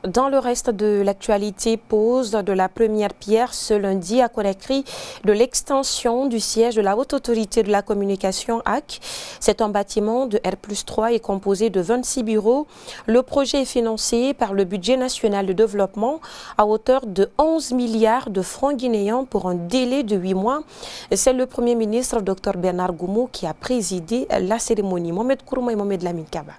Dans le reste de l'actualité, pose de la première pierre ce lundi à Conakry de l'extension du siège de la Haute Autorité de la Communication HAC. C'est un bâtiment de R+3 et composé de 26 bureaux. Le projet est financé par le budget national de développement à hauteur de 11 milliards de francs guinéens pour un délai de 8 mois. C'est le Premier ministre Dr Bernard Goumou qui a présidé la cérémonie. Mohamed Kourouma et Mohamed Lamine Kaba.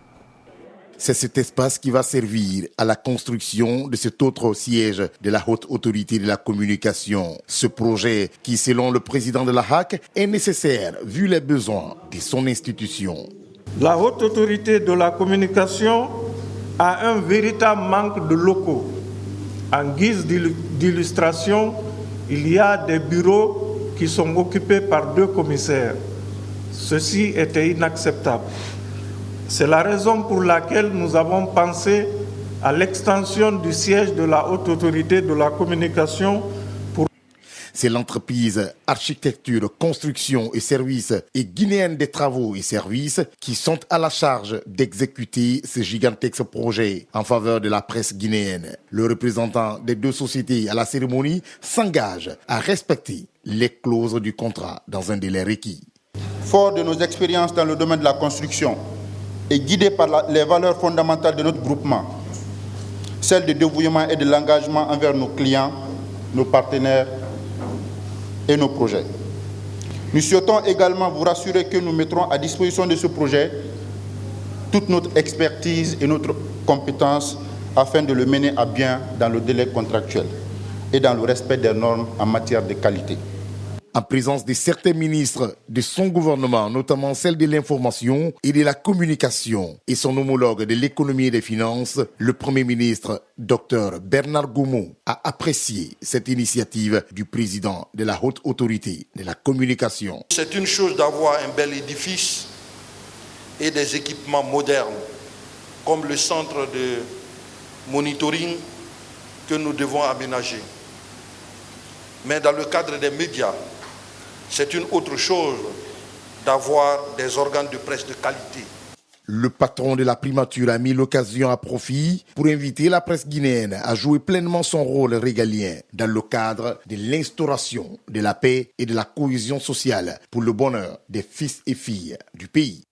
C'est cet espace qui va servir à la construction de cet autre siège de la Haute Autorité de la Communication. Ce projet, qui selon le président de la HAC, est nécessaire vu les besoins de son institution. La Haute Autorité de la Communication a un véritable manque de locaux. En guise d'illustration, il y a des bureaux qui sont occupés par 2 commissaires. Ceci était inacceptable. C'est la raison pour laquelle nous avons pensé à l'extension du siège de la Haute Autorité de la Communication. C'est l'entreprise Architecture, Construction et Services et Guinéenne des Travaux et Services qui sont à la charge d'exécuter ce gigantesque projet en faveur de la presse guinéenne. Le représentant des 2 sociétés à la cérémonie s'engage à respecter les clauses du contrat dans un délai requis. Fort de nos expériences dans le domaine de la construction, et guidé par les valeurs fondamentales de notre groupement, celles de dévouement et de l'engagement envers nos clients, nos partenaires et nos projets. Nous souhaitons également vous rassurer que nous mettrons à disposition de ce projet toute notre expertise et notre compétence afin de le mener à bien dans le délai contractuel et dans le respect des normes en matière de qualité. En présence de certains ministres de son gouvernement, notamment celle de l'information et de la communication, et son homologue de l'économie et des finances, le Premier ministre Dr Bernard Goumou a apprécié cette initiative du président de la Haute Autorité de la Communication. C'est une chose d'avoir un bel édifice et des équipements modernes, comme le centre de monitoring que nous devons aménager. Mais dans le cadre des médias, c'est une autre chose d'avoir des organes de presse de qualité. Le patron de la primature a mis l'occasion à profit pour inviter la presse guinéenne à jouer pleinement son rôle régalien dans le cadre de l'instauration de la paix et de la cohésion sociale pour le bonheur des fils et filles du pays.